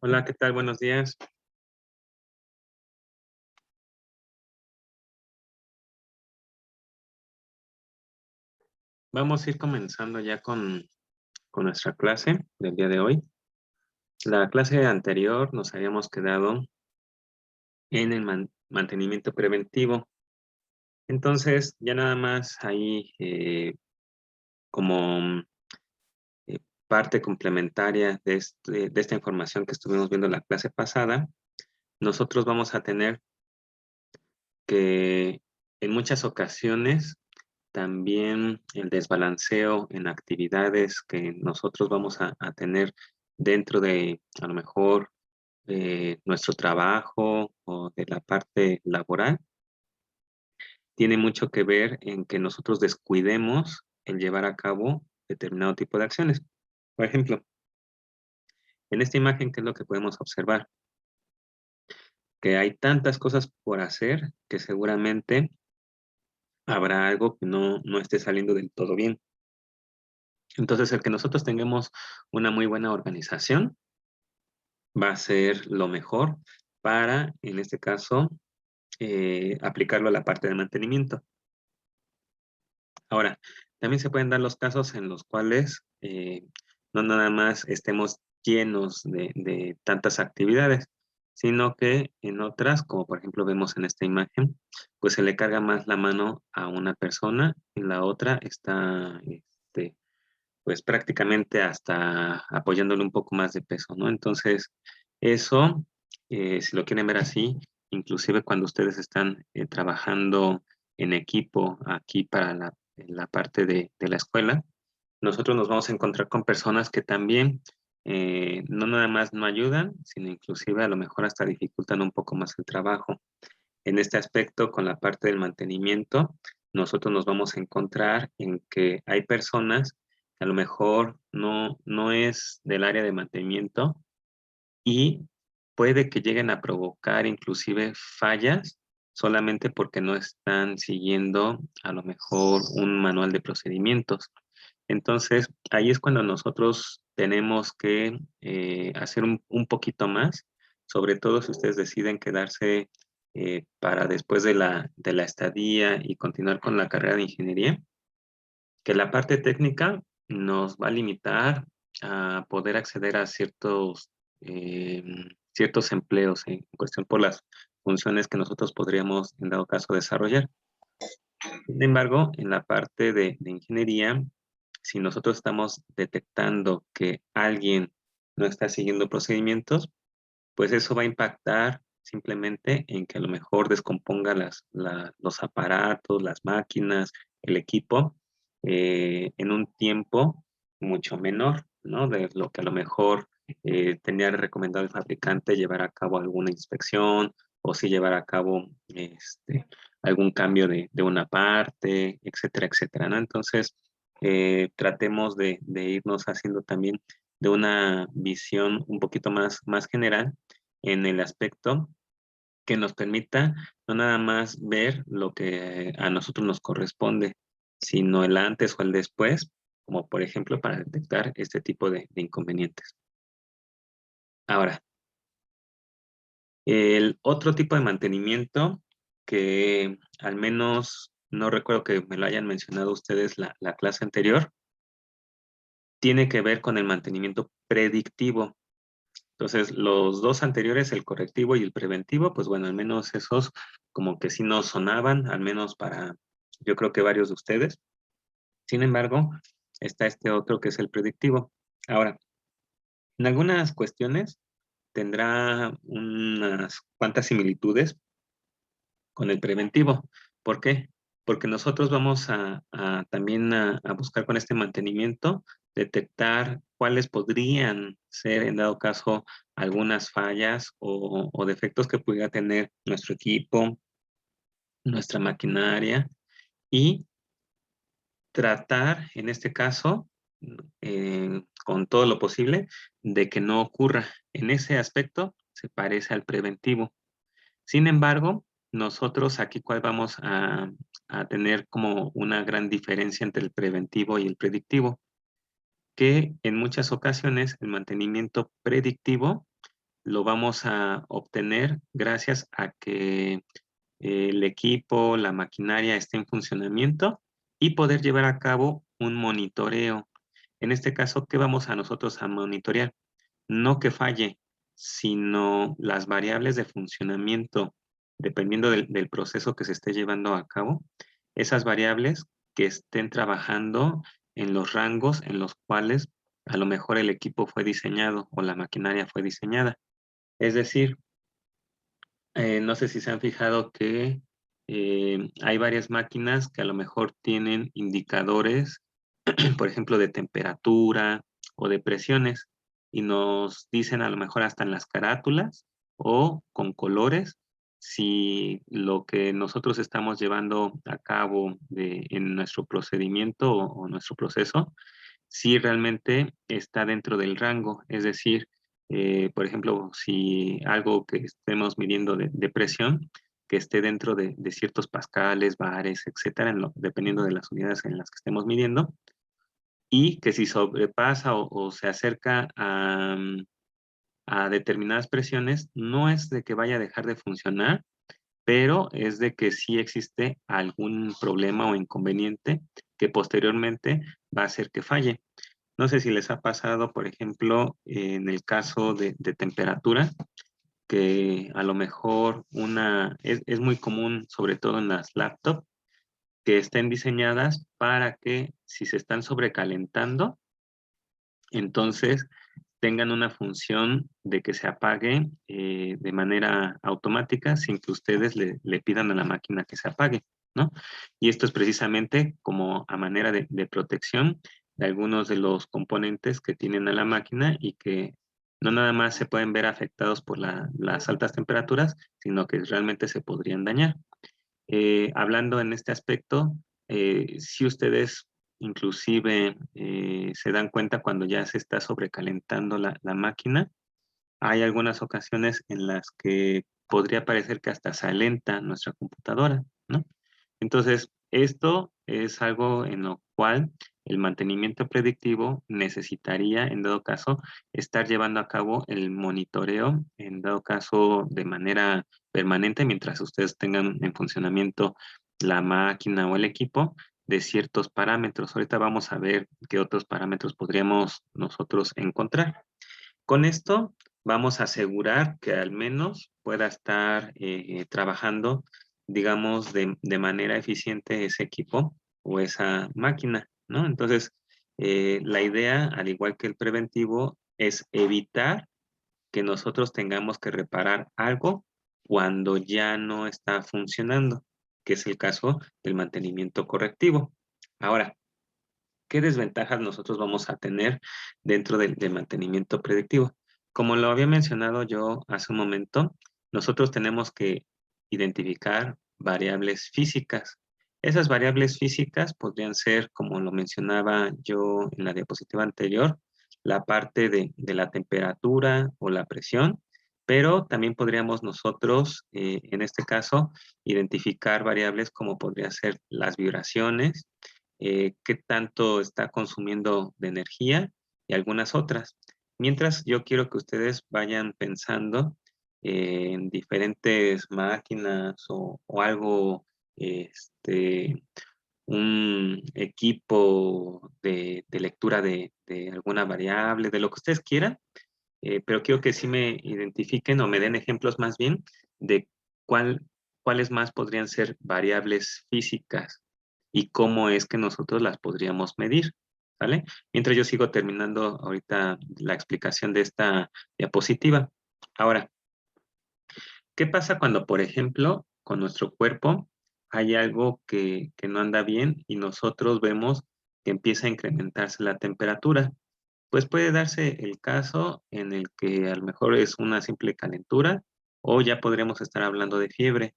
Hola, ¿qué tal? Buenos días. Vamos a ir comenzando ya con nuestra clase del día de hoy. La clase anterior nos habíamos quedado en el mantenimiento preventivo. Entonces, ya nada más ahí como eh, parte complementaria de esta información que estuvimos viendo en la clase pasada, nosotros vamos a tener que en muchas ocasiones también el desbalanceo en actividades que nosotros vamos a tener dentro de, a lo mejor, nuestro trabajo o de la parte laboral, tiene mucho que ver en que nosotros descuidemos el llevar a cabo determinado tipo de acciones. Por ejemplo, en esta imagen, ¿qué es lo que podemos observar? Que hay tantas cosas por hacer que seguramente habrá algo que no esté saliendo del todo bien. Entonces, el que nosotros tengamos una muy buena organización va a ser lo mejor para, en este caso, aplicarlo a la parte de mantenimiento. Ahora, también se pueden dar los casos en los cuales no nada más estemos llenos de tantas actividades, sino que en otras, como por ejemplo vemos en esta imagen, pues se le carga más la mano a una persona y la otra está pues prácticamente hasta apoyándole un poco más de peso, ¿no? Entonces, eso, si lo quieren ver así, inclusive cuando ustedes están trabajando en equipo aquí para la parte de la escuela, nosotros nos vamos a encontrar con personas que también no nada más no ayudan, sino inclusive a lo mejor hasta dificultan un poco más el trabajo. En este aspecto, con la parte del mantenimiento, nosotros nos vamos a encontrar en que hay personas que a lo mejor no es del área de mantenimiento y puede que lleguen a provocar inclusive fallas solamente porque no están siguiendo a lo mejor un manual de procedimientos. Entonces, ahí es cuando nosotros tenemos que hacer un poquito más, sobre todo si ustedes deciden quedarse para después de la estadía y continuar con la carrera de ingeniería, que la parte técnica nos va a limitar a poder acceder a eh, ciertos empleos en cuestión por las funciones que nosotros podríamos, en dado caso, desarrollar. Sin embargo, en la parte de ingeniería, si nosotros estamos detectando que alguien no está siguiendo procedimientos, pues eso va a impactar simplemente en que a lo mejor descomponga los aparatos, las máquinas, el equipo, en un tiempo mucho menor, ¿no? De lo que a lo mejor tenía recomendado el fabricante llevar a cabo alguna inspección o si llevar a cabo algún cambio de una parte, etcétera, etcétera, ¿no? Entonces, tratemos de irnos haciendo también de una visión un poquito más general en el aspecto que nos permita no nada más ver lo que a nosotros nos corresponde, sino el antes o el después, como por ejemplo para detectar este tipo de inconvenientes. Ahora, el otro tipo de mantenimiento que al menos no recuerdo que me lo hayan mencionado ustedes la clase anterior, tiene que ver con el mantenimiento predictivo. Entonces, los dos anteriores, el correctivo y el preventivo, pues bueno, al menos esos como que sí nos sonaban, al menos para, yo creo que varios de ustedes. Sin embargo, está este otro que es el predictivo. Ahora, en algunas cuestiones tendrá unas cuantas similitudes con el preventivo. ¿Por qué? Porque nosotros vamos también a buscar con este mantenimiento detectar cuáles podrían ser, en dado caso, algunas fallas o defectos que pudiera tener nuestro equipo, nuestra maquinaria y tratar, en este caso, con todo lo posible, de que no ocurra. En ese aspecto se parece al preventivo. Sin embargo, nosotros aquí cuál vamos a tener como una gran diferencia entre el preventivo y el predictivo, que en muchas ocasiones el mantenimiento predictivo lo vamos a obtener gracias a que el equipo, la maquinaria esté en funcionamiento y poder llevar a cabo un monitoreo. En este caso, ¿qué vamos a nosotros a monitorear? No que falle, sino las variables de funcionamiento, dependiendo del proceso que se esté llevando a cabo, esas variables que estén trabajando en los rangos en los cuales a lo mejor el equipo fue diseñado o la maquinaria fue diseñada. Es decir, no sé si se han fijado que hay varias máquinas que a lo mejor tienen indicadores, por ejemplo, de temperatura o de presiones, y nos dicen a lo mejor hasta en las carátulas o con colores si lo que nosotros estamos llevando a cabo en nuestro procedimiento o nuestro proceso, si realmente está dentro del rango. Es decir, por ejemplo, si algo que estemos midiendo de presión, que esté dentro de ciertos pascales, bares, etcétera, dependiendo de las unidades en las que estemos midiendo, y que si sobrepasa o se acerca a determinadas presiones, no es de que vaya a dejar de funcionar, pero es de que sí existe algún problema o inconveniente que posteriormente va a hacer que falle. No sé si les ha pasado, por ejemplo, en el caso de temperatura, que a lo mejor es muy común, sobre todo en las laptops, que estén diseñadas para que si se están sobrecalentando, entonces tengan una función de que se apague de manera automática sin que ustedes le pidan a la máquina que se apague, ¿no? Y esto es precisamente como a manera de protección de algunos de los componentes que tienen a la máquina y que no nada más se pueden ver afectados por las altas temperaturas, sino que realmente se podrían dañar. Hablando en este aspecto, si ustedes inclusive se dan cuenta cuando ya se está sobrecalentando la máquina, hay algunas ocasiones en las que podría parecer que hasta se alenta nuestra computadora, ¿no? Entonces, esto es algo en lo cual el mantenimiento predictivo necesitaría, en dado caso, estar llevando a cabo el monitoreo, en dado caso, de manera permanente, mientras ustedes tengan en funcionamiento la máquina o el equipo, de ciertos parámetros. Ahorita vamos a ver qué otros parámetros podríamos nosotros encontrar. Con esto vamos a asegurar que al menos pueda estar trabajando, digamos, de manera eficiente ese equipo o esa máquina, ¿no? Entonces, la idea, al igual que el preventivo, es evitar que nosotros tengamos que reparar algo cuando ya no está funcionando, que es el caso del mantenimiento correctivo. Ahora, ¿qué desventajas nosotros vamos a tener dentro del mantenimiento predictivo? Como lo había mencionado yo hace un momento, nosotros tenemos que identificar variables físicas. Esas variables físicas podrían ser, como lo mencionaba yo en la diapositiva anterior, la parte de la temperatura o la presión, pero también podríamos nosotros, en este caso, identificar variables como podrían ser las vibraciones, qué tanto está consumiendo de energía y algunas otras. Mientras yo quiero que ustedes vayan pensando en diferentes máquinas o algo, un equipo de lectura de alguna variable, de lo que ustedes quieran, pero quiero que sí me identifiquen o me den ejemplos más bien de cuál, cuáles más podrían ser variables físicas y cómo es que nosotros las podríamos medir, ¿vale? Mientras yo sigo terminando ahorita la explicación de esta diapositiva. Ahora, ¿qué pasa cuando, por ejemplo, con nuestro cuerpo hay algo que no anda bien y nosotros vemos que empieza a incrementarse la temperatura? Pues puede darse el caso en el que a lo mejor es una simple calentura o ya podríamos estar hablando de fiebre.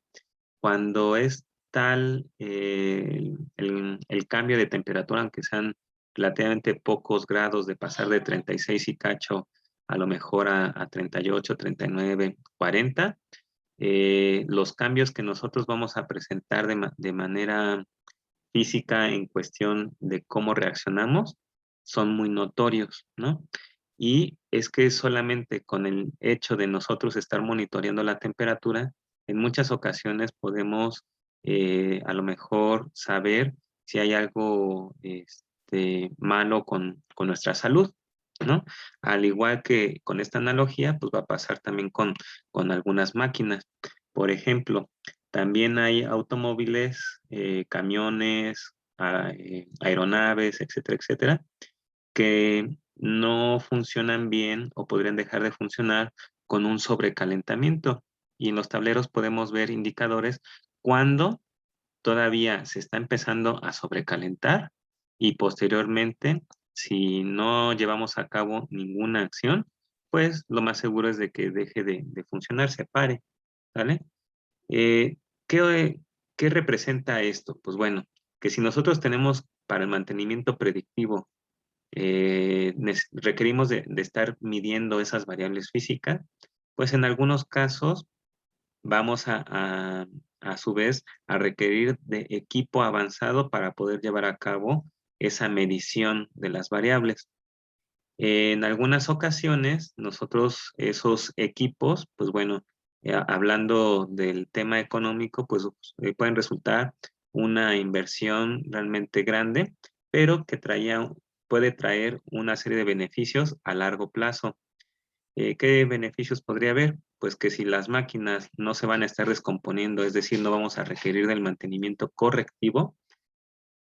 Cuando es tal el cambio de temperatura, aunque sean relativamente pocos grados, de pasar de 36 y cacho a lo mejor a 38, 39, 40, los cambios que nosotros vamos a presentar de manera física en cuestión de cómo reaccionamos son muy notorios, ¿no? Y es que solamente con el hecho de nosotros estar monitoreando la temperatura, en muchas ocasiones podemos a lo mejor saber si hay algo malo con nuestra salud, ¿no? Al igual que con esta analogía, pues va a pasar también con algunas máquinas. Por ejemplo, también hay automóviles, camiones, aeronaves, etcétera, etcétera, que no funcionan bien o podrían dejar de funcionar con un sobrecalentamiento. Y en los tableros podemos ver indicadores cuando todavía se está empezando a sobrecalentar y posteriormente, si no llevamos a cabo ninguna acción, pues lo más seguro es de que deje de funcionar, se pare, ¿vale? Eh, ¿qué, qué representa esto? Pues bueno, que si nosotros tenemos para el mantenimiento predictivo requerimos de estar midiendo esas variables físicas, pues en algunos casos vamos a su vez a requerir de equipo avanzado para poder llevar a cabo esa medición de las variables. En algunas ocasiones, nosotros esos equipos, pues bueno, hablando del tema económico, pues pueden resultar una inversión realmente grande, pero que puede traer una serie de beneficios a largo plazo. ¿Qué beneficios podría haber? Pues que si las máquinas no se van a estar descomponiendo, es decir, no vamos a requerir del mantenimiento correctivo,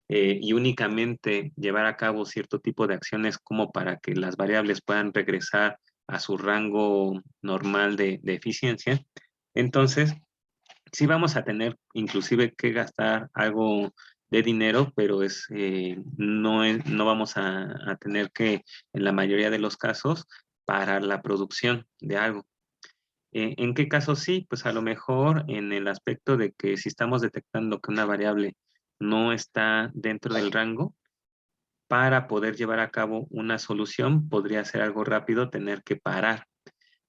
y únicamente llevar a cabo cierto tipo de acciones como para que las variables puedan regresar a su rango normal de eficiencia, entonces sí vamos a tener inclusive que gastar algo de dinero, pero no vamos a tener que, en la mayoría de los casos, parar la producción de algo. ¿En qué caso sí? Pues a lo mejor en el aspecto de que si estamos detectando que una variable no está dentro del rango, para poder llevar a cabo una solución, podría ser algo rápido tener que parar.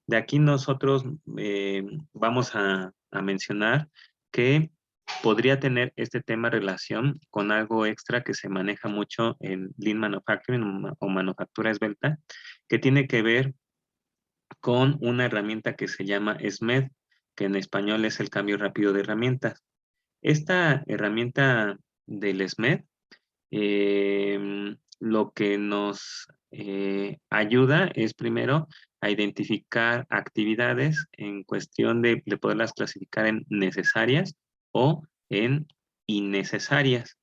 De aquí nosotros vamos a mencionar que podría tener este tema relación con algo extra que se maneja mucho en Lean Manufacturing o manufactura esbelta, que tiene que ver con una herramienta que se llama SMED, que en español es el cambio rápido de herramientas. Esta herramienta del SMED lo que nos ayuda es primero a identificar actividades en cuestión de poderlas clasificar en necesarias o en innecesarias.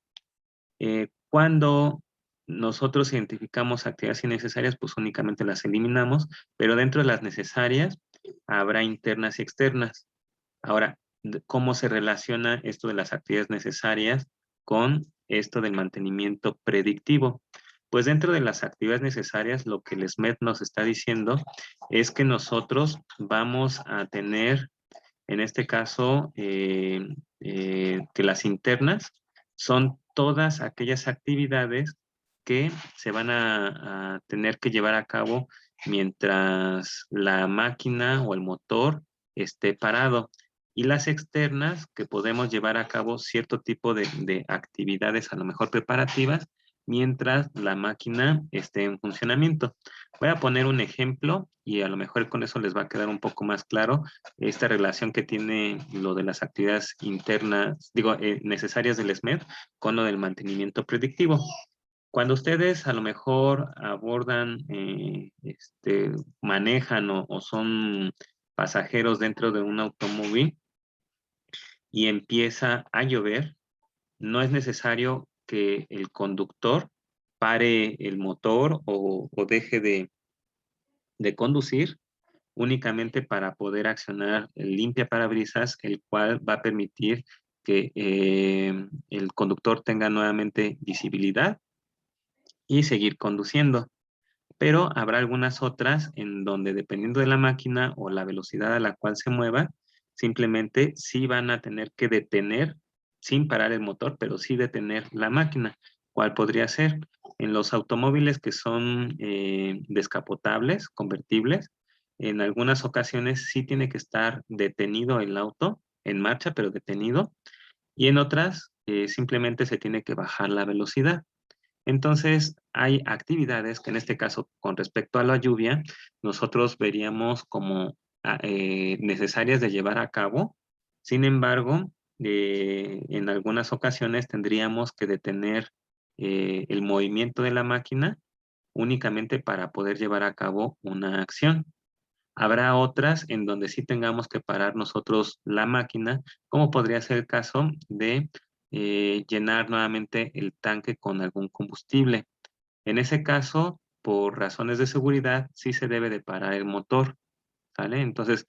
Cuando nosotros identificamos actividades innecesarias, pues únicamente las eliminamos, pero dentro de las necesarias habrá internas y externas. Ahora, ¿cómo se relaciona esto de las actividades necesarias con esto del mantenimiento predictivo? Pues dentro de las actividades necesarias, lo que el SMED nos está diciendo es que nosotros vamos a tener, en este caso, que las internas son todas aquellas actividades que se van a tener que llevar a cabo mientras la máquina o el motor esté parado. Y las externas, que podemos llevar a cabo cierto tipo de actividades, a lo mejor preparativas, mientras la máquina esté en funcionamiento. Voy a poner un ejemplo y a lo mejor con eso les va a quedar un poco más claro esta relación que tiene lo de las actividades internas, digo, necesarias del SMED con lo del mantenimiento predictivo. Cuando ustedes a lo mejor abordan, manejan o son pasajeros dentro de un automóvil y empieza a llover, no es necesario que el conductor pare el motor o deje de conducir únicamente para poder accionar el limpia parabrisas, el cual va a permitir que el conductor tenga nuevamente visibilidad y seguir conduciendo. Pero habrá algunas otras en donde dependiendo de la máquina o la velocidad a la cual se mueva, simplemente sí van a tener que detener, sin parar el motor, pero sí detener la máquina. ¿Cuál podría ser? En los automóviles que son descapotables, convertibles, en algunas ocasiones sí tiene que estar detenido el auto en marcha, pero detenido, y en otras simplemente se tiene que bajar la velocidad. Entonces, hay actividades que en este caso, con respecto a la lluvia, nosotros veríamos como necesarias de llevar a cabo. Sin embargo, en algunas ocasiones tendríamos que detener el movimiento de la máquina únicamente para poder llevar a cabo una acción. Habrá otras en donde sí tengamos que parar nosotros la máquina, como podría ser el caso de llenar nuevamente el tanque con algún combustible. En ese caso, por razones de seguridad, sí se debe de parar el motor, ¿sale? Entonces,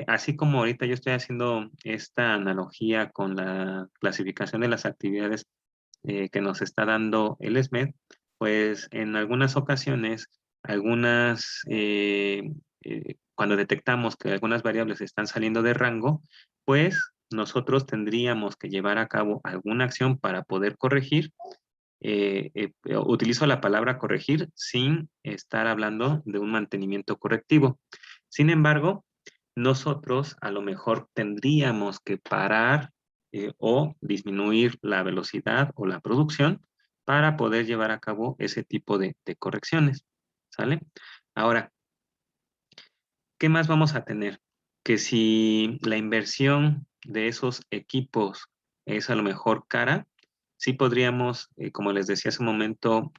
así como ahorita yo estoy haciendo esta analogía con la clasificación de las actividades que nos está dando el SMED, pues en algunas ocasiones, cuando detectamos que algunas variables están saliendo de rango, pues nosotros tendríamos que llevar a cabo alguna acción para poder corregir. Utilizo la palabra corregir sin estar hablando de un mantenimiento correctivo. Sin embargo, nosotros a lo mejor tendríamos que parar o disminuir la velocidad o la producción para poder llevar a cabo ese tipo de correcciones, ¿sale? Ahora, ¿qué más vamos a tener? Que si la inversión de esos equipos es a lo mejor cara, sí podríamos, como les decía hace un momento,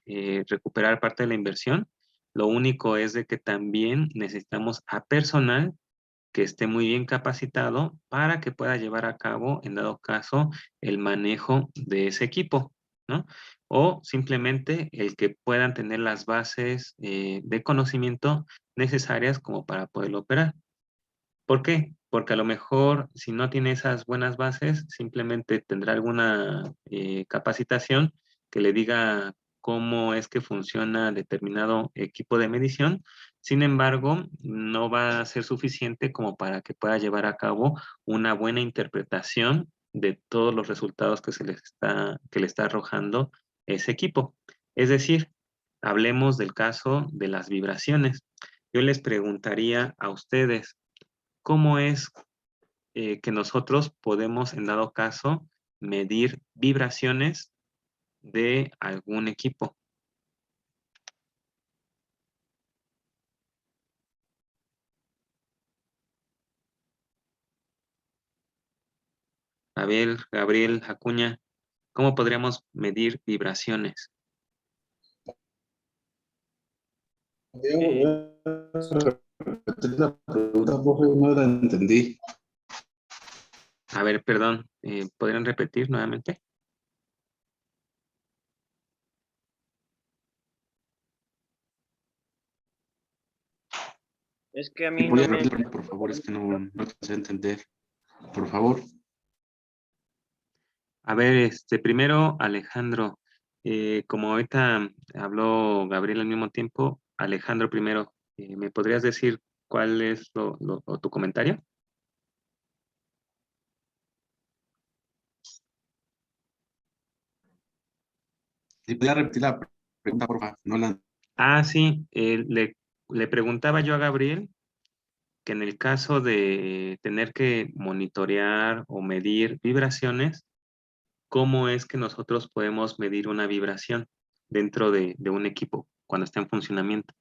recuperar parte de la inversión. Lo único es de que también necesitamos a personal que esté muy bien capacitado para que pueda llevar a cabo, en dado caso, el manejo de ese equipo, ¿no? O simplemente el que puedan tener las bases de conocimiento necesarias como para poderlo operar. ¿Por qué? Porque a lo mejor si no tiene esas buenas bases, simplemente tendrá alguna capacitación que le diga cómo es que funciona determinado equipo de medición. Sin embargo, no va a ser suficiente como para que pueda llevar a cabo una buena interpretación de todos los resultados que le está arrojando ese equipo. Es decir, hablemos del caso de las vibraciones. Yo les preguntaría a ustedes, ¿cómo es que nosotros podemos, en dado caso, medir vibraciones de algún equipo? A ver, Gabriel Acuña, ¿cómo podríamos medir vibraciones? Podría repetir la pregunta, profe, no la entendí. A ver, perdón, ¿podrían repetir nuevamente? Es que a ¿Y mí no podría me... repetir la pregunta, por favor? Es que no alcancé a entender. Por favor. A ver, primero, Alejandro, como ahorita habló Gabriel al mismo tiempo, Alejandro primero, ¿me podrías decir cuál es o tu comentario? ¿Y podría repetir la pregunta, por favor? No la... Ah, sí, le preguntaba yo a Gabriel que en el caso de tener que monitorear o medir vibraciones, ¿cómo es que nosotros podemos medir una vibración dentro de un equipo cuando está en funcionamiento?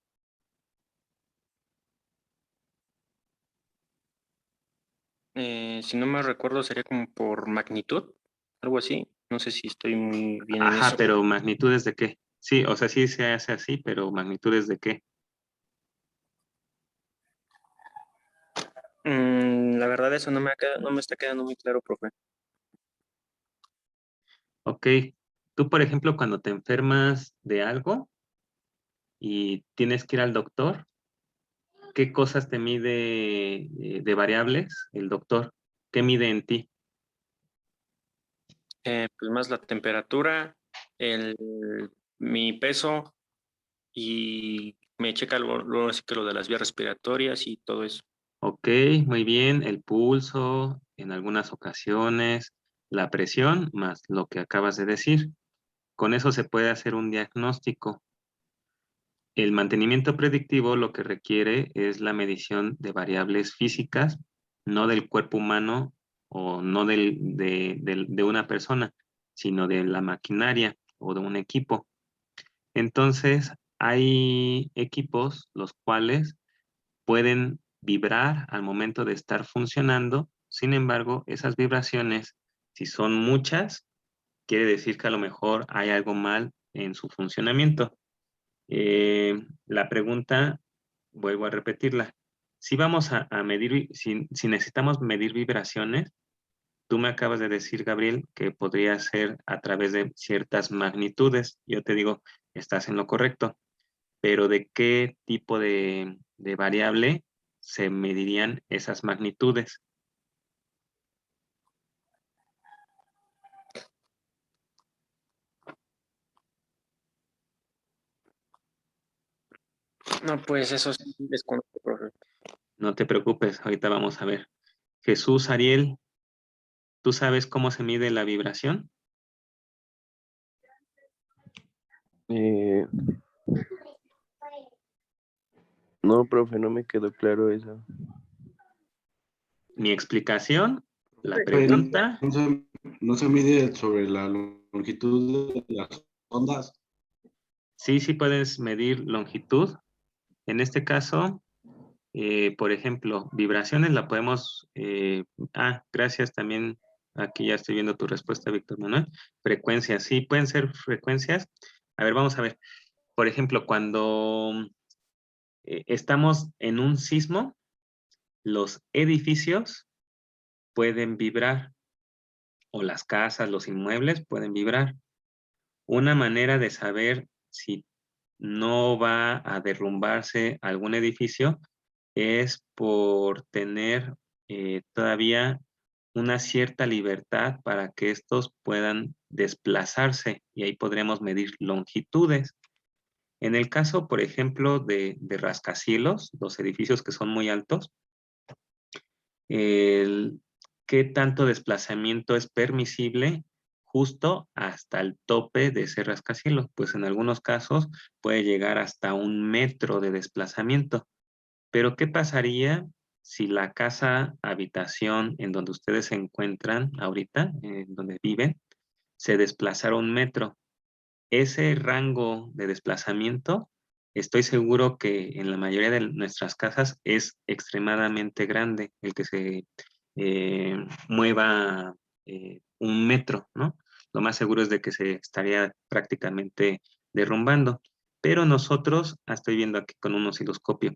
si no me recuerdo, sería como por magnitud, algo así. No sé si estoy muy bien en Ajá, eso. pero ¿magnitudes de qué? Sí, o sea, sí se hace así, pero ¿magnitudes de qué? La verdad, eso no me está quedando muy claro, profe. Ok, tú, por ejemplo, cuando te enfermas de algo y tienes que ir al doctor, ¿qué cosas te mide de variables el doctor? ¿Qué mide en ti? Pues más la temperatura, el, mi peso y me checa luego así que lo de las vías respiratorias y todo eso. Ok, muy bien. El pulso, en algunas ocasiones, la presión, más lo que acabas de decir. Con eso se puede hacer un diagnóstico. El mantenimiento predictivo lo que requiere es la medición de variables físicas, no del cuerpo humano o no de una persona, sino de la maquinaria o de un equipo. Entonces, hay equipos los cuales pueden vibrar al momento de estar funcionando. Sin embargo, esas vibraciones, si son muchas, quiere decir que a lo mejor hay algo mal en su funcionamiento. La pregunta, vuelvo a repetirla. Si vamos a medir, si necesitamos medir vibraciones, tú me acabas de decir, Gabriel, que podría ser a través de ciertas magnitudes. Yo te digo, estás en lo correcto, pero ¿de qué tipo de variable se medirían esas magnitudes? No, pues eso sí desconozco, profe. No te preocupes, ahorita vamos a ver. Jesús, Ariel, ¿tú sabes cómo se mide la vibración? Eh, no, profe, no me quedó claro eso. Mi explicación, la Profe, pregunta, no se mide sobre la longitud de las ondas. sí puedes medir longitud. En este caso, por ejemplo, vibraciones la podemos, gracias también, aquí ya estoy viendo tu respuesta, Víctor Manuel. Frecuencias, sí, pueden ser frecuencias. A ver, vamos a ver. Por ejemplo, cuando estamos en un sismo, los edificios pueden vibrar, o las casas, los inmuebles pueden vibrar. Una manera de saber si no va a derrumbarse algún edificio es por tener todavía una cierta libertad para que estos puedan desplazarse y ahí podremos medir longitudes. En el caso, por ejemplo, de rascacielos, los edificios que son muy altos, el, qué tanto desplazamiento es permisible justo hasta el tope de ese rascacielos. Pues en algunos casos puede llegar hasta 1 metro de desplazamiento. Pero ¿qué pasaría si la casa, habitación en donde ustedes se encuentran ahorita, en donde viven, se desplazara 1 metro? Ese rango de desplazamiento, estoy seguro que en la mayoría de nuestras casas es extremadamente grande, el que se mueva 1 metro, ¿no? Lo más seguro es de que se estaría prácticamente derrumbando. Pero nosotros, estoy viendo aquí con un osciloscopio,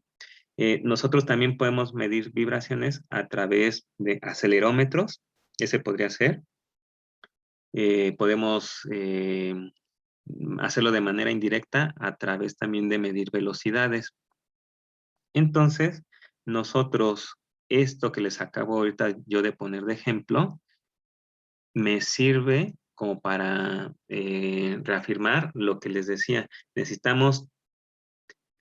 nosotros también podemos medir vibraciones a través de acelerómetros, ese podría ser. Podemos hacerlo de manera indirecta a través también de medir velocidades. Entonces, nosotros, esto que les acabo ahorita yo de poner de ejemplo, me sirve como para reafirmar lo que les decía. Necesitamos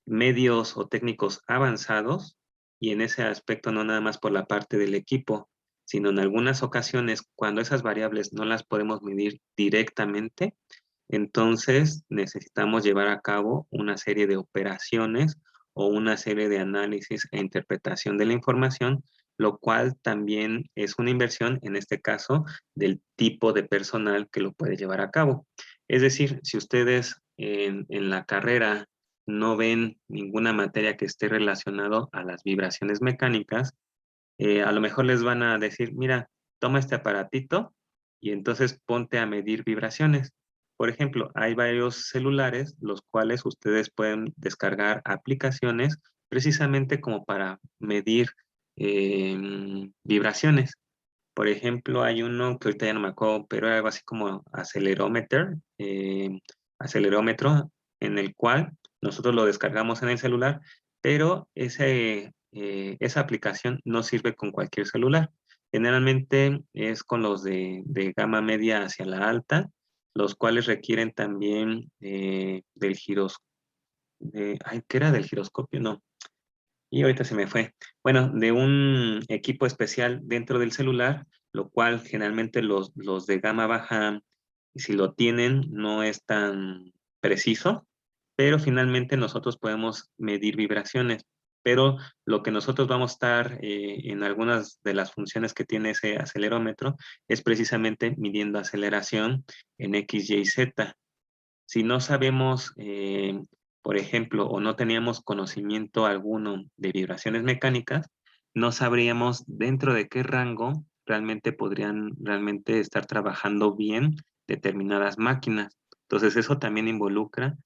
medios o técnicos avanzados y en ese aspecto no nada más por la parte del equipo, sino en algunas ocasiones cuando esas variables no las podemos medir directamente, entonces necesitamos llevar a cabo una serie de operaciones o una serie de análisis e interpretación de la información, lo cual también es una inversión, en este caso, del tipo de personal que lo puede llevar a cabo. Es decir, si ustedes en la carrera no ven ninguna materia que esté relacionado a las vibraciones mecánicas, a lo mejor les van a decir, mira, toma este aparatito y entonces ponte a medir vibraciones. Por ejemplo, hay varios celulares los cuales ustedes pueden descargar aplicaciones precisamente como para medir vibraciones. Por ejemplo, hay uno que ahorita ya no me acuerdo, pero era algo así como acelerómetro, en el cual nosotros lo descargamos en el celular, pero esa aplicación no sirve con cualquier celular. Generalmente es con los de gama media hacia la alta, los cuales requieren también del giroscopio. ¿Qué era del giroscopio? No. Y ahorita se me fue. Bueno, de un equipo especial dentro del celular, lo cual generalmente los de gama baja, si lo tienen, no es tan preciso, pero finalmente nosotros podemos medir vibraciones. Pero lo que nosotros vamos a estar en algunas de las funciones que tiene ese acelerómetro es precisamente midiendo aceleración en X, Y, Z. Si no sabemos, por ejemplo, o no teníamos conocimiento alguno de vibraciones mecánicas, no sabríamos dentro de qué rango realmente podrían realmente estar trabajando bien determinadas máquinas. Entonces, eso también involucra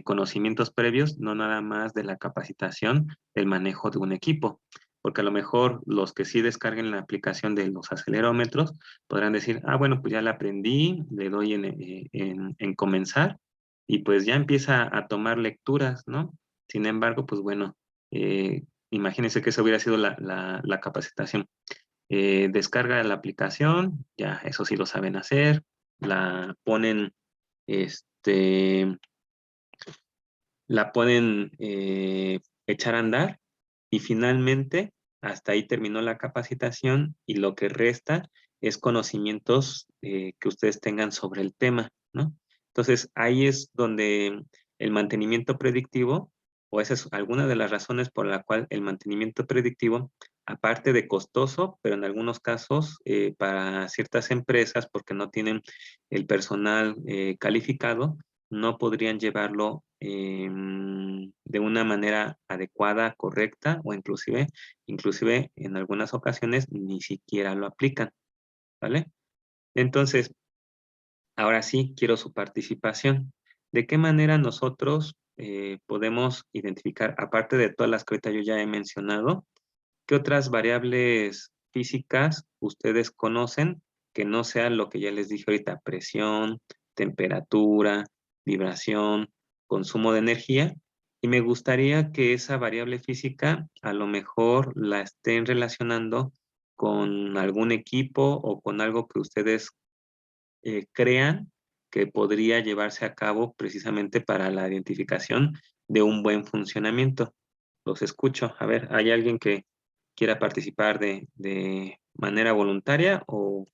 conocimientos previos, no nada más de la capacitación del manejo de un equipo, porque a lo mejor los que sí descarguen la aplicación de los acelerómetros podrán decir, ah, bueno, pues ya la aprendí, le doy en comenzar y pues ya empieza a tomar lecturas, ¿no? Sin embargo, pues bueno, imagínense que eso hubiera sido la capacitación. Descarga la aplicación, ya eso sí lo saben hacer, la ponen, este, la pueden echar a andar y finalmente hasta ahí terminó la capacitación y lo que resta es conocimientos que ustedes tengan sobre el tema, ¿no? Entonces ahí es donde el mantenimiento predictivo, o esa es alguna de las razones por la cual el mantenimiento predictivo, aparte de costoso, pero en algunos casos para ciertas empresas, porque no tienen el personal calificado, no podrían llevarlo de una manera adecuada, correcta, o inclusive en algunas ocasiones ni siquiera lo aplican, ¿vale? Entonces, ahora sí quiero su participación. ¿De qué manera nosotros podemos identificar, aparte de todas las que ahorita yo ya he mencionado, qué otras variables físicas ustedes conocen que no sean lo que ya les dije ahorita, presión, temperatura, vibración, consumo de energía? Y me gustaría que esa variable física a lo mejor la estén relacionando con algún equipo o con algo que ustedes crean que podría llevarse a cabo precisamente para la identificación de un buen funcionamiento. Los escucho. A ver, ¿hay alguien que quiera participar de manera voluntaria o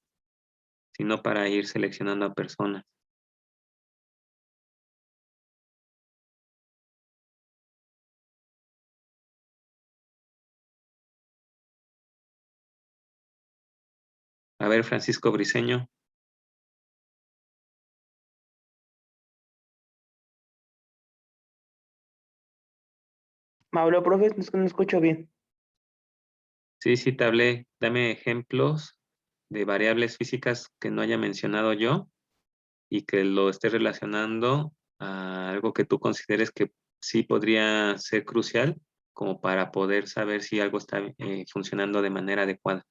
si no para ir seleccionando a personas? A ver, Francisco Briceño. Me habló, profe, no escucho bien. Sí, sí, te hablé. Dame ejemplos de variables físicas que no haya mencionado yo y que lo esté relacionando a algo que tú consideres que sí podría ser crucial como para poder saber si algo está funcionando de manera adecuada.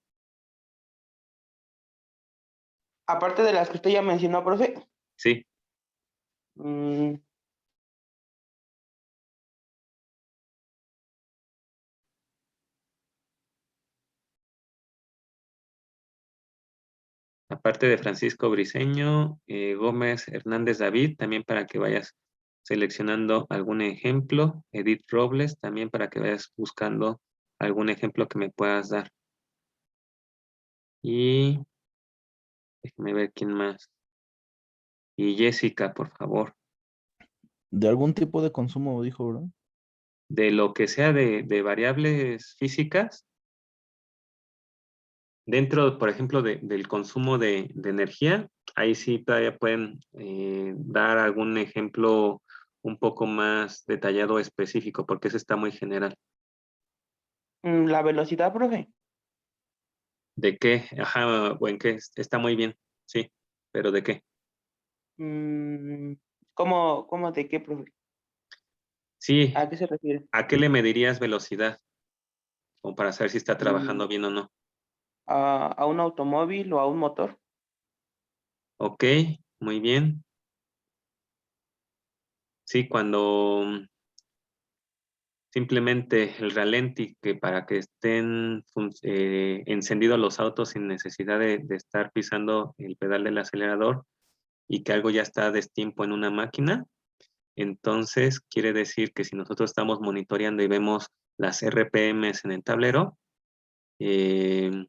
Aparte de las que usted ya mencionó, profe, Sí, mm, aparte de Francisco Briceño, Gómez Hernández David, también para que vayas seleccionando algún ejemplo. Edith Robles, también para que vayas buscando algún ejemplo que me puedas dar. Y déjame ver quién más. Y Jessica, por favor. De algún tipo de consumo, dijo, ¿verdad? De lo que sea de variables físicas, dentro, por ejemplo, del consumo de energía, ahí sí todavía pueden dar algún ejemplo un poco más detallado o específico, porque ese está muy general. la velocidad, profe. ¿De qué? Ajá, o en qué está muy bien, sí, pero ¿de qué? Mm, cómo de qué, profe? Sí, ¿A qué se refiere? ¿a qué le medirías velocidad? Como para saber si está Mm, trabajando bien o no. a un automóvil o a un motor. Ok, muy bien. Sí, cuando simplemente el ralentí, que para que estén encendidos los autos sin necesidad de estar pisando el pedal del acelerador y que algo ya está a destiempo en una máquina, entonces quiere decir que si nosotros estamos monitoreando y vemos las RPMs en el tablero, eh,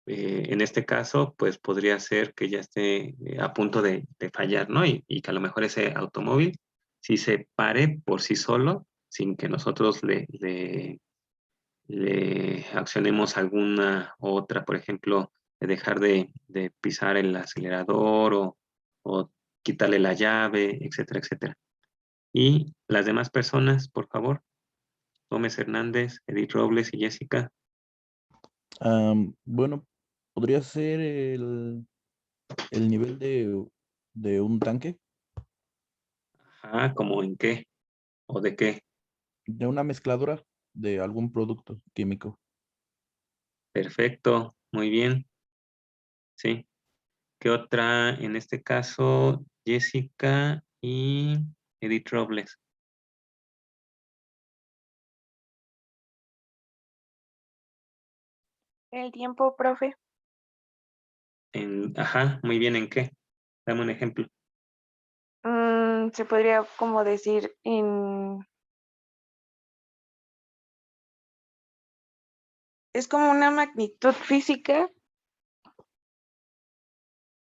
en este caso, pues podría ser que ya esté a punto de fallar, ¿no? Y que a lo mejor ese automóvil si se pare por sí solo, sin que nosotros le accionemos alguna otra, por ejemplo, de dejar de pisar el acelerador o quitarle la llave, etcétera, etcétera. Y las demás personas, por favor, Gómez Hernández, Edith Robles y Jessica. Bueno, podría ser el nivel de un tanque, Ajá, ¿cómo en qué? ¿O de qué? de una mezcladora de algún producto químico. Perfecto, muy bien. Sí. ¿Qué otra? En este caso, Jessica y Edith Robles. El tiempo, profe. Ajá, muy bien, ¿en qué? Dame un ejemplo. Se podría como decir es como una magnitud física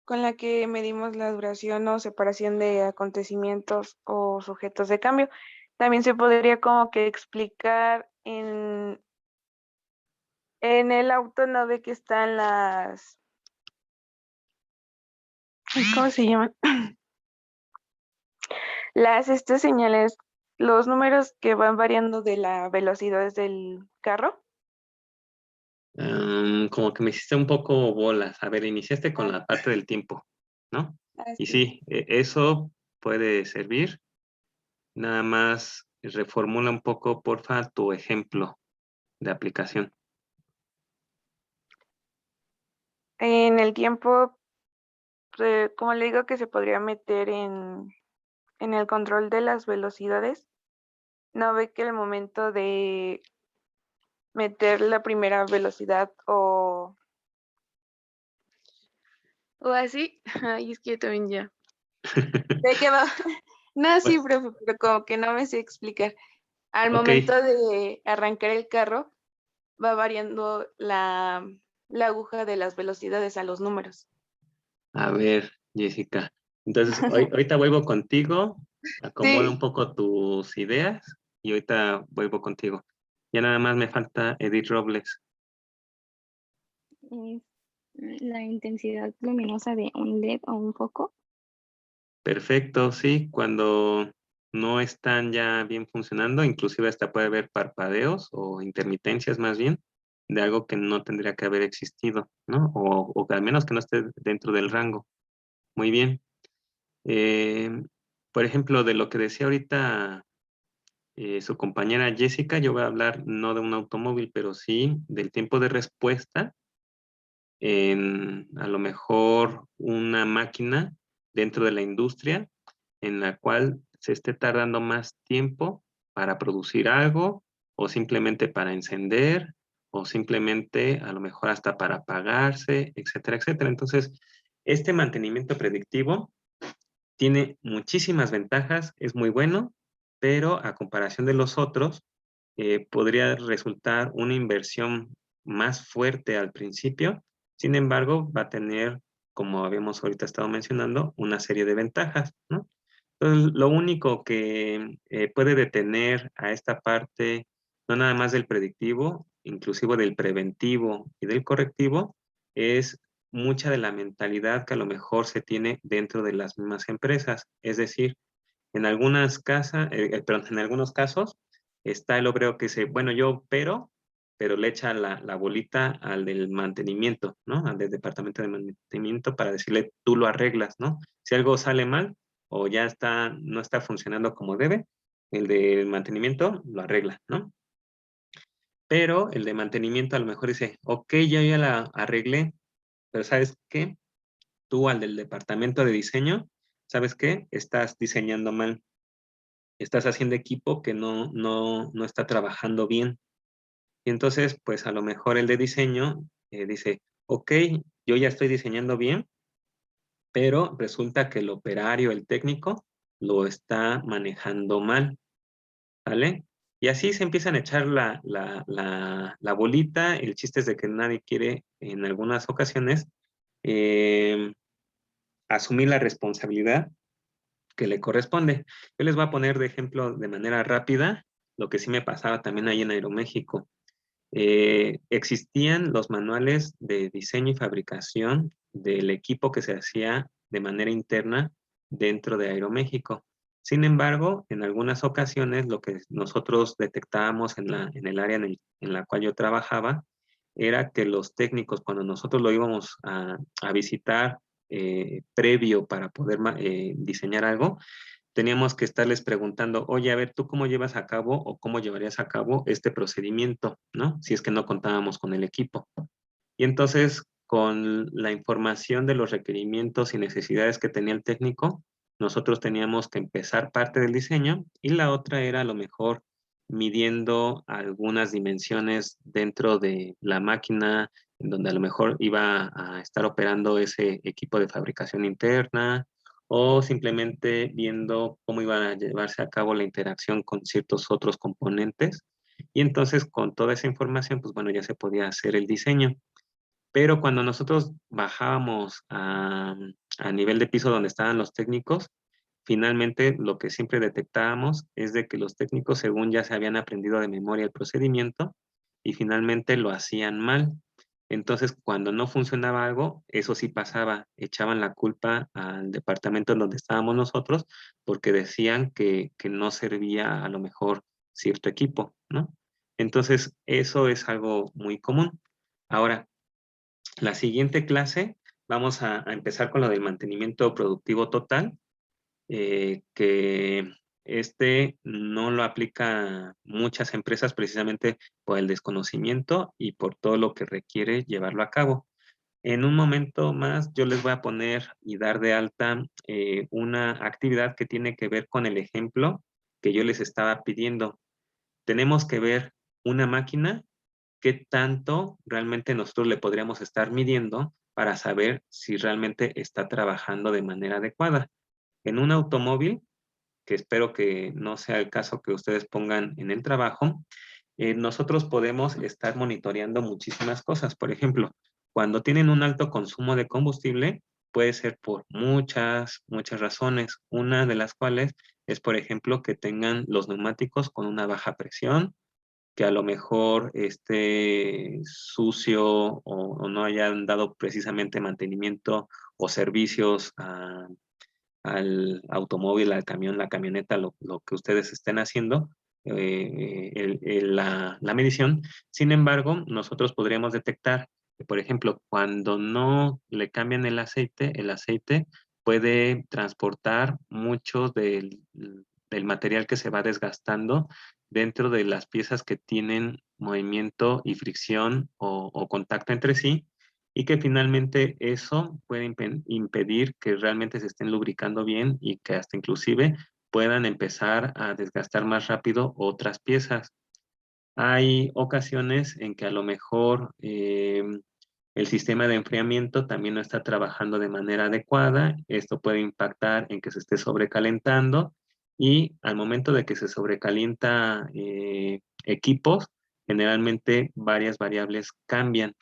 con la que medimos la duración o separación de acontecimientos o sujetos de cambio. También se podría como que explicar en el auto, ¿no ve que están ¿cómo se llaman? Estas señales, los números que van variando de la velocidad del carro. Como que me hiciste un poco bolas. A ver, iniciaste con Ah, la parte del tiempo, ¿no? Y sí. sí, eso puede servir. Nada más reformula un poco, porfa, tu ejemplo de aplicación. En el tiempo, como le digo que se podría meter en el control de las velocidades, ¿no ve que el momento de meter la primera velocidad o así? Ay, es que yo también ya. ¿De qué va? No, sí, Bueno, profe, pero como que no me sé explicar. Al ok, momento de arrancar el carro, va variando la aguja de las velocidades a los números. a ver, Jessica. Entonces, ahorita vuelvo contigo, acomoda un Sí, poco tus ideas y ahorita vuelvo contigo. Ya nada más me falta Edith Robles. Es la intensidad luminosa de un LED o un foco. Perfecto, sí, cuando no están ya bien funcionando, inclusive hasta puede haber parpadeos o intermitencias más bien de algo que no tendría que haber existido, ¿no? O que al menos que no esté dentro del rango. Muy bien. Eh, por ejemplo, de lo que decía ahorita su compañera Jessica, yo voy a hablar no de un automóvil, pero sí del tiempo de respuesta en a lo mejor una máquina dentro de la industria en la cual se esté tardando más tiempo para producir algo o simplemente para encender o simplemente a lo mejor hasta para apagarse, etcétera, etcétera. Entonces, este mantenimiento predictivo tiene muchísimas ventajas, es muy bueno, pero a comparación de los otros, podría resultar una inversión más fuerte al principio. Sin embargo, va a tener, como habíamos ahorita estado mencionando, una serie de ventajas, ¿no? Entonces, lo único que puede detener a esta parte, no nada más del predictivo, inclusive del preventivo y del correctivo, es mucha de la mentalidad que a lo mejor se tiene dentro de las mismas empresas. Es decir, en algunas casas, perdón, en algunos casos, está el obrero que dice, bueno, yo opero, pero le echa la bolita al del mantenimiento, ¿no? Al del departamento de mantenimiento para decirle, tú lo arreglas, ¿no? Si algo sale mal o ya está, no está funcionando como debe, el del mantenimiento lo arregla, ¿no? Pero el de mantenimiento a lo mejor dice, ok, ya la arreglé, pero ¿sabes qué? Tú al del departamento de diseño, ¿sabes qué? Estás diseñando mal, estás haciendo equipo que no está trabajando bien. Y entonces, pues a lo mejor el de diseño dice, ok, yo ya estoy diseñando bien, pero resulta que el operario, el técnico, lo está manejando mal, ¿vale? Y así se empiezan a echar la bolita. El chiste es de que nadie quiere, en algunas ocasiones, eh, asumir la responsabilidad que le corresponde. Yo les voy a poner de ejemplo de manera rápida lo que sí me pasaba también ahí en Aeroméxico. Existían los manuales de diseño y fabricación del equipo que se hacía de manera interna dentro de Aeroméxico. Sin embargo, en algunas ocasiones lo que nosotros detectábamos en el área en la cual yo trabajaba era que los técnicos, cuando nosotros lo íbamos a visitar previo para poder diseñar algo, teníamos que estarles preguntando, oye, a ver, ¿tú cómo llevas a cabo o cómo llevarías a cabo este procedimiento, ¿no? Si es que no contábamos con el equipo. Y entonces, con la información de los requerimientos y necesidades que tenía el técnico, nosotros teníamos que empezar parte del diseño y la otra era a lo mejor midiendo algunas dimensiones dentro de la máquina, en donde a lo mejor iba a estar operando ese equipo de fabricación interna, o simplemente viendo cómo iba a llevarse a cabo la interacción con ciertos otros componentes. Y entonces con toda esa información, pues bueno, ya se podía hacer el diseño. Pero cuando nosotros bajábamos a nivel de piso donde estaban los técnicos, finalmente lo que siempre detectábamos es de que los técnicos, según ya se habían aprendido de memoria el procedimiento, y finalmente lo hacían mal. Entonces, cuando no funcionaba algo, eso sí pasaba, echaban la culpa al departamento en donde estábamos nosotros, porque decían que no servía a lo mejor cierto equipo, ¿no? Entonces, eso es algo muy común. Ahora, la siguiente clase vamos a empezar con lo del mantenimiento productivo total, que este no lo aplica muchas empresas precisamente por el desconocimiento y por todo lo que requiere llevarlo a cabo. En un momento más yo les voy a poner y dar de alta una actividad que tiene que ver con el ejemplo que yo les estaba pidiendo. Tenemos que ver una máquina, qué tanto realmente nosotros le podríamos estar midiendo para saber si realmente está trabajando de manera adecuada. En un automóvil, que espero que no sea el caso que ustedes pongan en el trabajo, nosotros podemos estar monitoreando muchísimas cosas. Por ejemplo, cuando tienen un alto consumo de combustible, puede ser por muchas razones. Una de las cuales es, por ejemplo, que tengan los neumáticos con una baja presión, que a lo mejor esté sucio o no hayan dado precisamente mantenimiento o servicios al automóvil, al camión, la camioneta, lo que ustedes estén haciendo, la medición. Sin embargo, nosotros podríamos detectar que, por ejemplo, cuando no le cambian el aceite puede transportar mucho del material que se va desgastando dentro de las piezas que tienen movimiento y fricción o contacto entre sí, y que finalmente eso puede impedir que realmente se estén lubricando bien y que hasta inclusive puedan empezar a desgastar más rápido otras piezas. Hay ocasiones en que a lo mejor el sistema de enfriamiento también no está trabajando de manera adecuada. Esto puede impactar en que se esté sobrecalentando, y al momento de que se sobrecalienta equipos, generalmente varias variables cambian.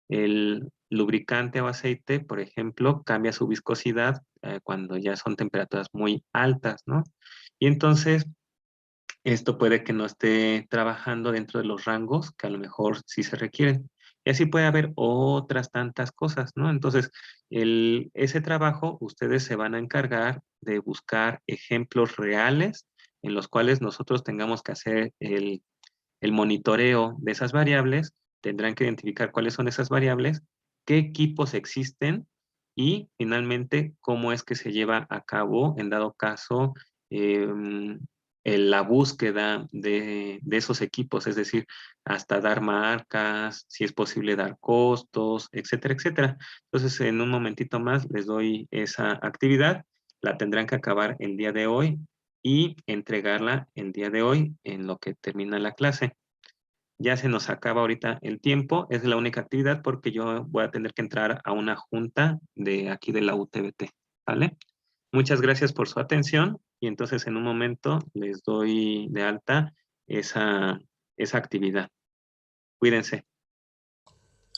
El lubricante o aceite, por ejemplo, cambia su viscosidad cuando ya son temperaturas muy altas, ¿no? Y entonces esto puede que no esté trabajando dentro de los rangos que a lo mejor sí se requieren. Y así puede haber otras tantas cosas, ¿no? Entonces, ese trabajo ustedes se van a encargar de buscar ejemplos reales en los cuales nosotros tengamos que hacer el monitoreo de esas variables. Tendrán que identificar cuáles son esas variables, qué equipos existen y finalmente cómo es que se lleva a cabo, en dado caso, la búsqueda de esos equipos, es decir, hasta dar marcas, si es posible dar costos, etcétera, etcétera. Entonces, en un momentito más les doy esa actividad, la tendrán que acabar el día de hoy y entregarla el día de hoy en lo que termina la clase. Ya se nos acaba ahorita el tiempo, es la única actividad porque yo voy a tener que entrar a una junta de aquí de la UTBT, ¿vale? Muchas gracias por su atención y entonces en un momento les doy de alta esa actividad. Cuídense.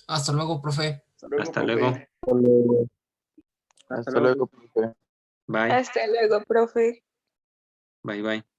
Hasta luego, profe. Hasta luego. Hasta luego, profe. Bye. Hasta luego, profe. Bye, bye.